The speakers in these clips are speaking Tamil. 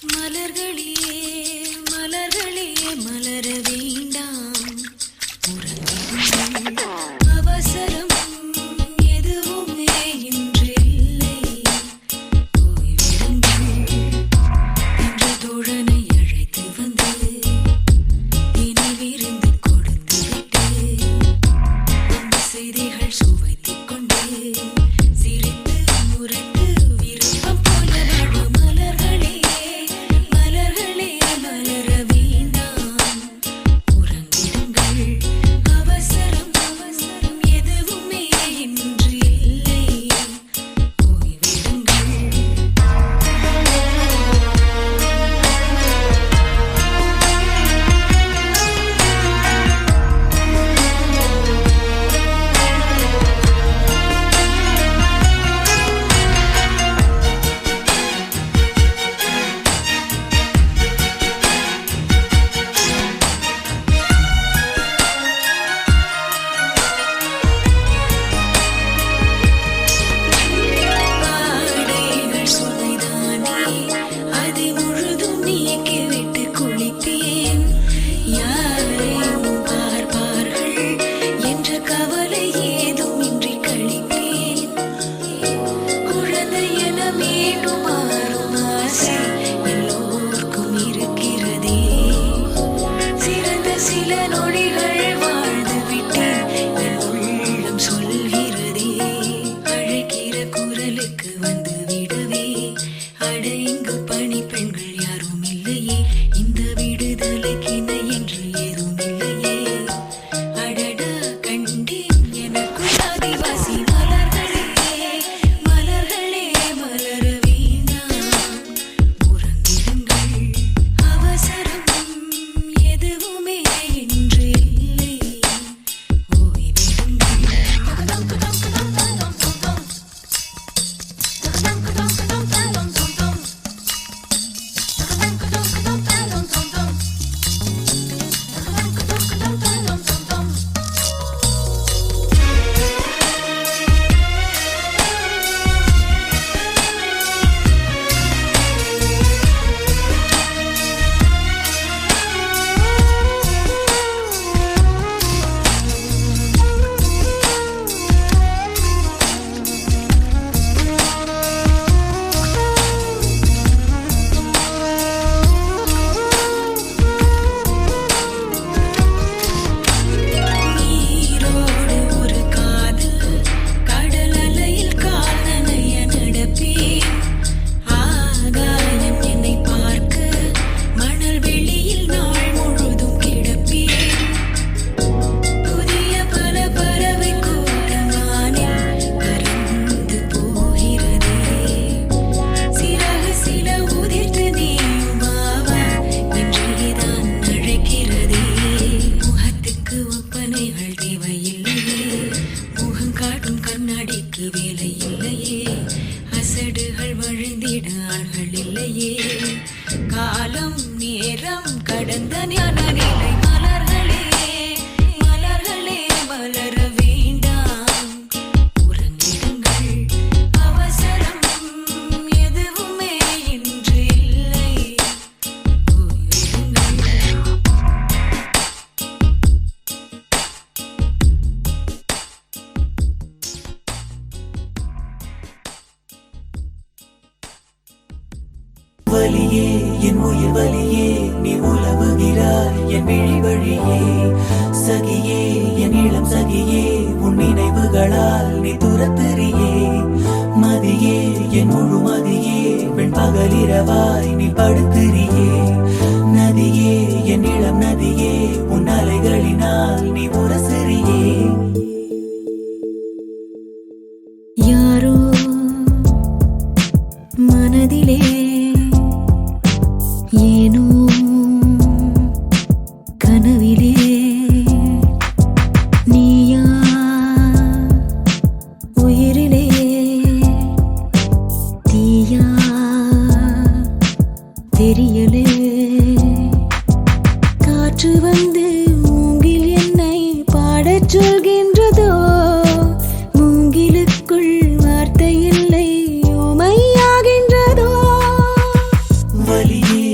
மலர்களே மலர்களே மலர வேண்டாம் உறங்குங்கள் அவசரம் எதுவுமே இன்று இல்லை ஓய்விடுங்கள் என்ற தோழனை அழைத்து வந்து நினைவிருந்து கொடுத்து விட்டு அந்த செய்திகள் சுவைத்துக் கொண்டு சிரித்து முரட்டு விருப்பம் போல வாழும் மலர்களே மலர்களே மலர வேண்டாம் உறங்கிடுங்கள் அவசரம் அவசரம் எதுவுமே இன்று இல்லை ஓய்விடுங்கள் ஆடைகள் சுவைதானே அதை முழுதும் நீக்கிவிட்டு குளிப்பேன் யாரையும் பார்ப்பார்கள் என்ற கவலை ஏதும் இன்றி கழிப்பேன் குழந்தை என மீண்டும் மாறும் ஆசை எல்லோருக்கும் இருக்கிறதே சிறந்த சில நொடிகள் வாழ்ந்து விட்டேன் என் உள்ளம் சொல்கிறதே அழைக்கிற குரலுக்கு வந்து விடவே அட இங்கு பணி பெண்கள் யாரும் இல்லையே இந்த விடுதலைக்கு இணை என்று ஏதும் இல்லையே அடடா கண்டேன் எனக்குள் ஆதிவாசி மலர்களே மலர்களே மலர வேண்டாம் உறங்கிடுங்கள் அவசரம் எதுவுமே இன்று இல்லை ஓய்விடுங்கள் நீரோடு ஒரு காதல் கடல் அலையில் கால் நனைய நடப்பேன் ஆகாயம் என்னை பார்க்க மணல் வெளியில் நாள் முழுதும் கிடப்பேன் புதிய பல பறவை கூட்டம் வானில் பறந்து போகிறதே சிறகு சில உதிர்த்து நீயும் வாவா என்றேதான் அழைக்கிறதே முகத்துக்கு ஒப்பனைகள் தேவையில்லையே முகம் காட்டும் கண்ணாடிக்கு வேலை இல்லையே அசடுகள் வழிந்திட ஆள்கள் இல்லையே காலம் நேரம் கடந்த ஞான நிலை மலர்களே மலர்களே மலர வேண்டாம் உறங்கிடுங்கள் அவசரம் எதுவுமே இன்று இல்லை ஓய்விடுங்கள் வலியே என் உயிர் வலியே நீ உலவுகிறாய் என் விழி வழியே சகியே என் இளம் சகியே உன் நினைவுகளால் நீ துரத்தெறியே மதியே என் முழு மதியே பெண் பகலிரவாய் நீ படுத்திரியே நதியே என் இளம் நதியே உன் அலைகளினால் நீ உரசெறியே யாரோ மனதிலே ஏனோ கனவிலே நீயா உயிரிலே தீயா தெரியலே காற்று வந்து மூங்கில் என்னை பாடச் சொல்கின்றதோ மூங்கிலுக்குள் வார்த்தை இல்லை ஓமையாகின்றதோ வலியே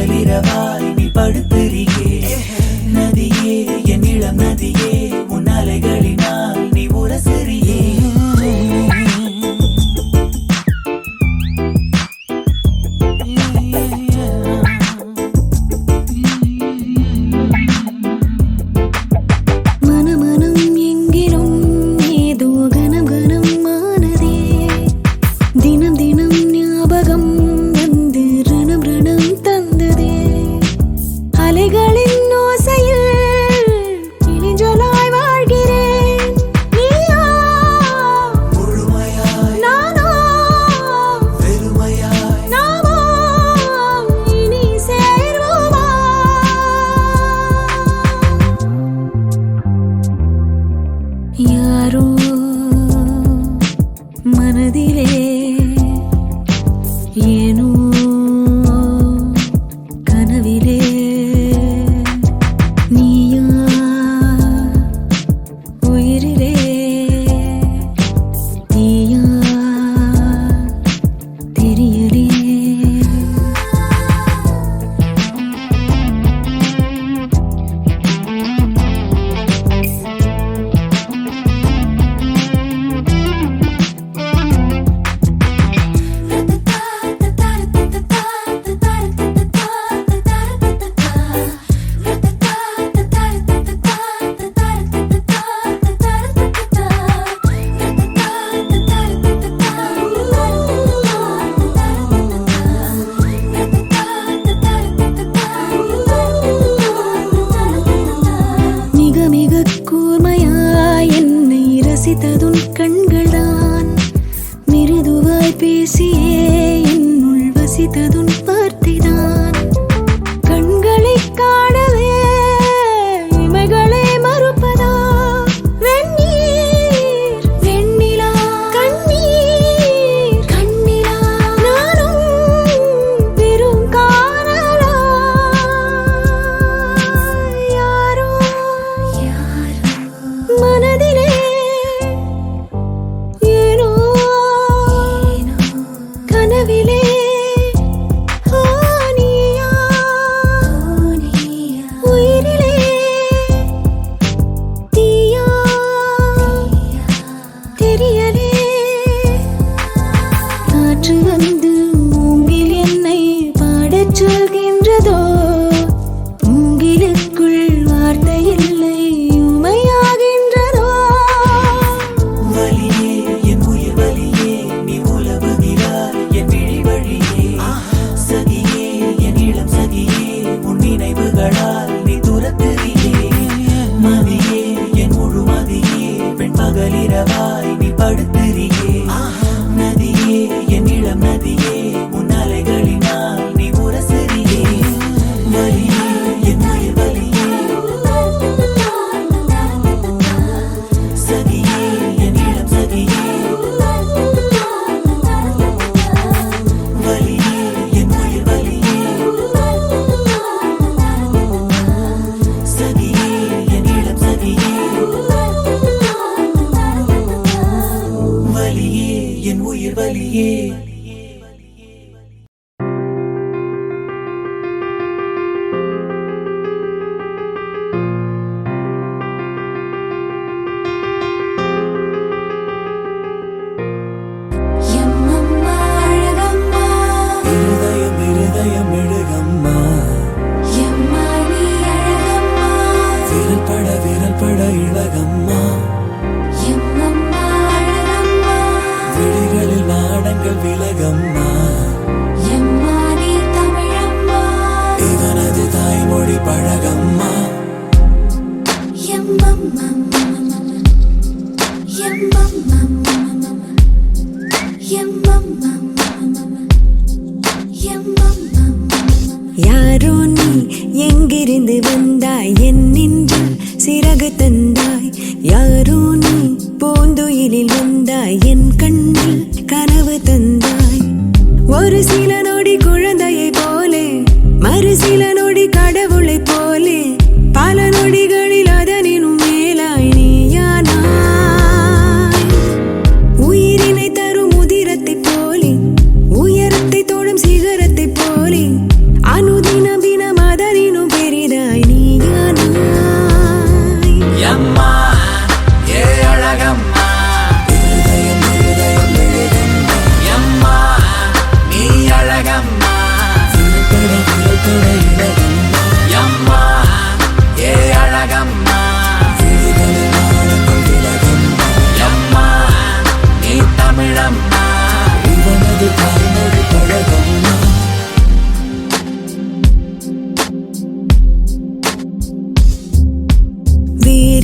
பகலிரவாய் நீ படுத்திரியே நதியே என் இளம் நதியே உன் அலைகளினால் நீ உரசரியே யாரோ மனதிலே ஏனோ கனவிலே நீயா உயிரிலே நீயா தெரியலே ரசித்ததுன் கண்கள்தான் மிருதுவாய் பேசியே என்னுள் வசித்ததுன் வார்த்தைதான் கண்களை காணவே இமைகளை மறுப்பதா வெந்நீர் வெண்ணிலா கண்ணீர் கண்ணிலா நானும் பெரும் காணலா யாரோ மனதிலே கனவிலே நீயா உயிரிலே தீயா தெரியலே காற்று வந்து மூங்கில் என்னை பாடச் சொல்கின்றதோ மூங்கிலுக்குள் வார்த்தை இல்லை உமையாகின்றதோ வலியே என் உயிர் வலியே நீ உலவுகிறாய் என் விழி வழியே சகியே என் இளம் சகியே உன் நினைவுகளால் நீ துரத்துறியே மதியே என் முழு மதியே பெண் பகலிரவாய் நீ படுத்திரியே நதியே என் இளம் நதியே உன் அலைகளினால் நீ உரசரியே வலியே என் உயிர் வலியே சகியே என் இளம் சகியே வலியே என் உயிர் வலியே சகியே என் இளம் சகியே வலியே என் உயிர் வலியே இருதயம் இருதயம் எழுகம்மா விரல் பட இழகம்மா விழிகளில் நாடங்கள் விலகம்மா இவனது தாய்மொழி பழகம்மா யாரோ நீ எங்கிருந்து வந்தாய் என் நெஞ்சில் சிறகு தந்தாய் யாரோ நீ பூந்துயிலில் வந்தாய் என் கண்ணில் கனவு தந்தாய் ஒரு சில நொடி குழந்தையை போலே மறு சில நொடி கடவுளை போலே பல நொடிகளில் அதனினும் மேலாய் நீயானாய் உயிரினை தரும் உதிரத்தை போலே உயரத்தை தோடும் சிகரத்தை போலே அனுதினம்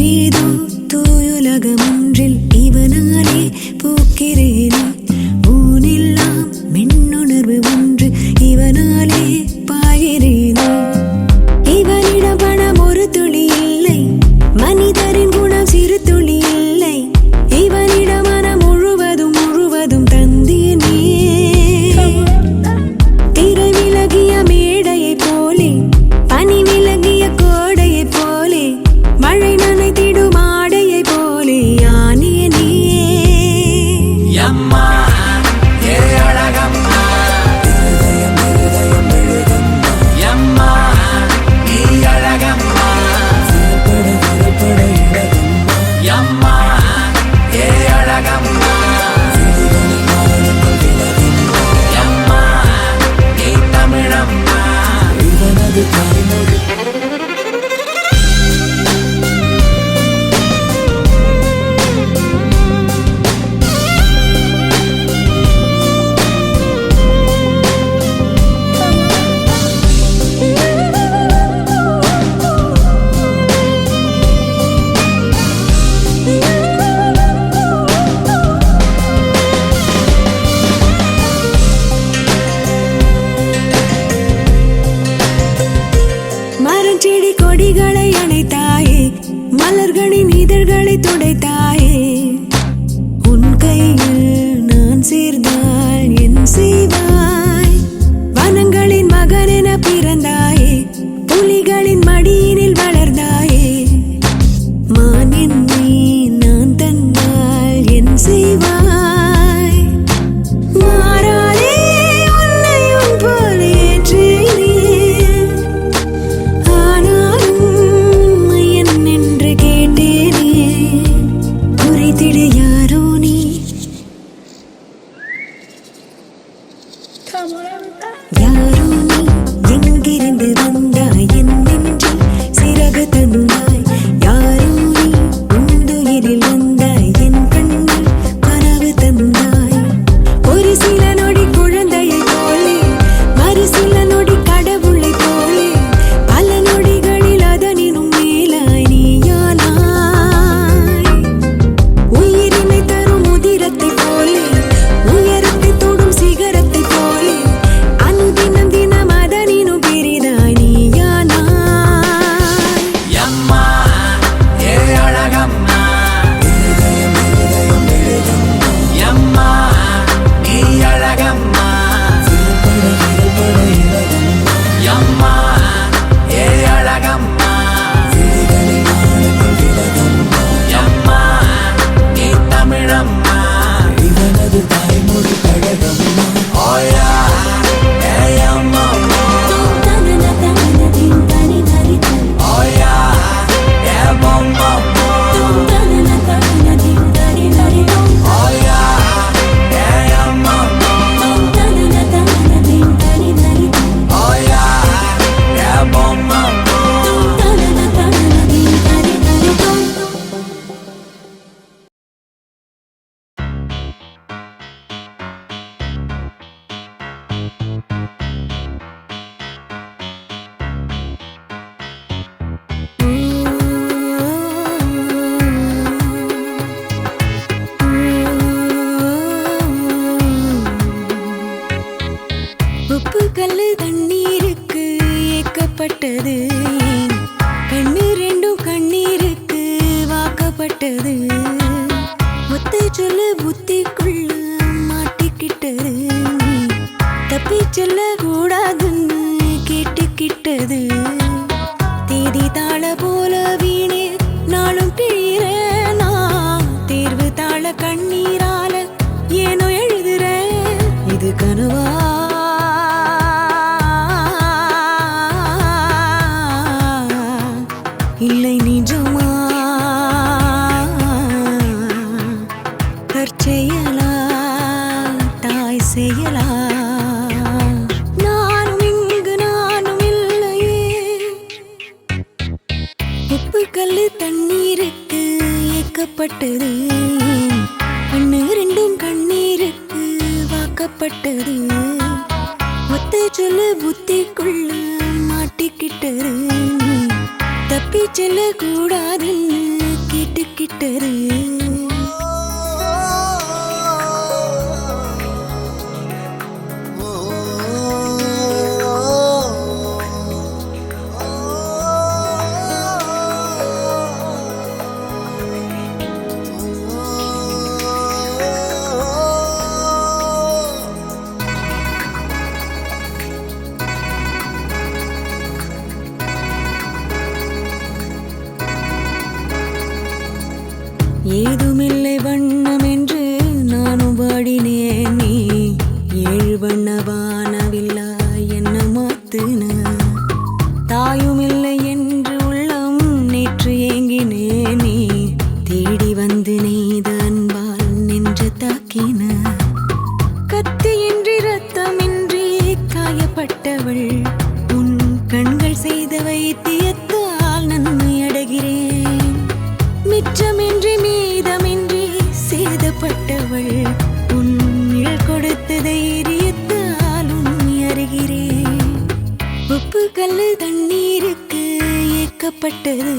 ஏதோ தூயுலகம் ஒன்றில் இவனாலே பூக்கிறேனே. ஊனெல்லாம் மென்னுணர்வு ஒன்று இவனாலே பாய்கிறேனே. இவனிடம் பணம் ஒரு துளி இல்லை, மனிதரின் குணம் சிறு துளி இல்லை. இவனிடம் மனம் முழுவதும் முழுவதும் தந்தேனே. திரை விலகிய மேடையை போலே, பனி விலகிய கோடையை போலே, மழை நனைத்திடும் ஆடையை போலே யானேனே. அம்மா ஏ அழகம்மா, அம்மா நீ அழகம்மா, அம்மா ஏ அழகம்மா, அம்மா நீ தமிழம்மா. இவனது தாய்மொழி மரஞ்செடி கொடிகளை அணைத்தாயே, மலர்களின் இதழ்களை துடைத்தாயே. உன் கையில் நான் சேர்ந்தால் என் செய்வாய்? வனங்களின் மகனென பிறந்தாயே, புலிகளின் மடியினில் வளர்ந்தாயே. மான் என்னை நான் தந்தால் என் செய்வாய்? மாறாதே உன்னை உன் போல ஏற்றேனே. ஆனாலும் என்னென்று கேட்டேனே. குறைத்திட யாரோ நீ, யாரோ நீ எங்கிருந்து வந்தாய்? என் நெஞ்சில் சிறகு தந்தாய். யாரோ நீ உந்துயிரில் வந்தாய், என் கண்ணில் கனவு தந்தாய். ஒரு சில நொடி குழந்தையை போலே, மறு சில நொடி கடவுளை போலே, பல நொடிகளில் அதனினும் மேலாய் நீயானாய். உயிரினை தரும் உதிரத்தை போலே, உயரத்தை தொடும் சிகரத்தை போலே, அன்பினம் தினம் அதனினும் பெரிதாய் நீயானாய். அம்மா ஏ அழகம்மா, அம்மா நீ அழகம்மா, அம்மா ஏ அழகம்மா, அம்மா நீ தமிழம்மா. இவனது தாய்மொழி கழகம்மா. ஓயா ஏ அம்மா, ஓயா ஏ பொம்மா, ஓயா ஏ அம்மா, ஓயா ஏ பொம்மா. உப்பு கல்லு தண்ணீருக்கு ஏக்கப்பட்டது, ஏன் கண்ணு ரெண்டும் கண்ணீருக்கு வாக்கப்பட்டது. ஒத்த சொல்லு புத்திக்குள்ள மாட்டிக்கிட்டது, நீ தப்பி செல்ல கூடாதுன்னு கேட்டுக்கிட்டது. தேதி தாள போல வீணே நாளும் கிழிற நான், தேர்வு தாள கண்ணீரால ஏனோ எழுதுற. இது கனவா இல்லை நிஜமா? தற்செயலா தாய் செயலா? நானும் இங்கு நானும் இல்லையே. உப்பு கல்லு தண்ணீருக்கு ஏக்கப்பட்டது, கண்ணு ரெண்டும் கண்ணீருக்கு வாக்கப்பட்டது. ஒத்த சொல்லு புத்திக்குள்ள மாட்டிக்கிட்டது, நீ தப்பி செல்ல கூடாதுன்னு உப்பு கல்லு தண்ணீருக்கு ஏக்கப்பட்டது.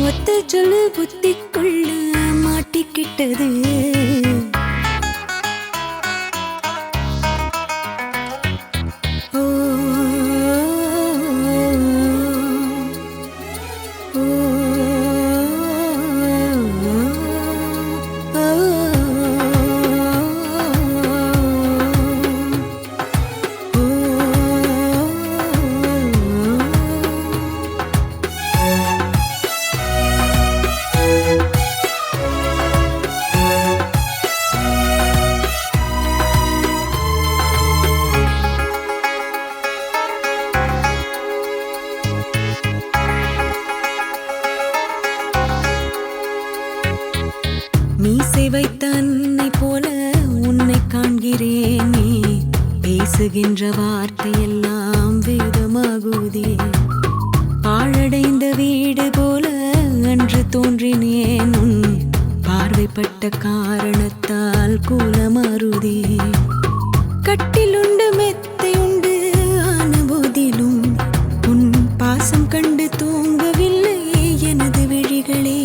ஒத்த சொல்லு புத்திக்குள்ள மாட்டிக்கிட்டது. ஓ, ஓ, மீசை வைத்த அன்னை போல உன்னை காண்கிறேனே, பேசுகின்ற வார்த்தையெல்லாம் வேதமாகுதே. பாழடைந்த வீடு போல அன்று தோன்றினேன், உன் பார்வைப்பட்ட காரணத்தால் கூலமாறுதே. கட்டிலுண்டு மெத்தை உண்டு ஆன போதிலும் உன் பாசம் கண்டு தூங்கவில்லை எனது விழிகளே.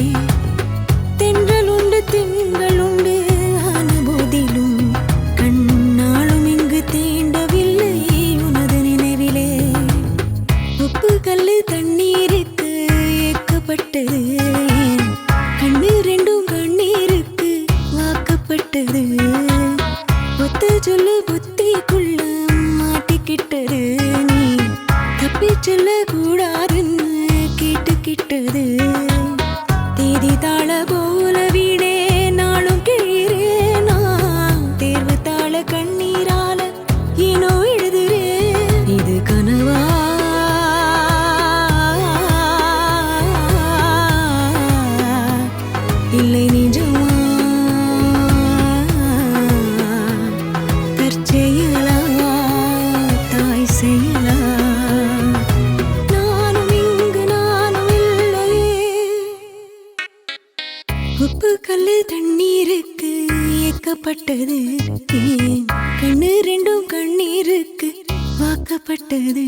தென்றல் உண்டு திங்கள் உண்டு ஆன போதிலும் கண்ணாலும் இங்கு தீண்டவில்லை உனது நினைவிலே. உப்பு கல்லு தண்ணீருக்கு ஏக்கப்பட்டது. கண்ணு ரெண்டும் கண்ணீருக்கு வாக்கப்பட்டது. ஒத்த சொல்லு புத்திக்குள்ள மாட்டிக்கிட்டது. நீ தப்பி செல்ல கூடாதுன்னு கேட்டுக்கிட்டது. தேதி தாள போல வீடே நாளும் கிழிறேனா, தேர்வு தாள கண்ணீரால ஏனோ எழுதுறேன். இது கனவா இல்லை நிஜமா, தற்செயலா தாய் செயலா, உப்பு கல்லு தண்ணீருக்கு ஏக்கப்பட்டது. கண்ணு ரெண்டும் கண்ணீருக்கு வாக்கப்பட்டது.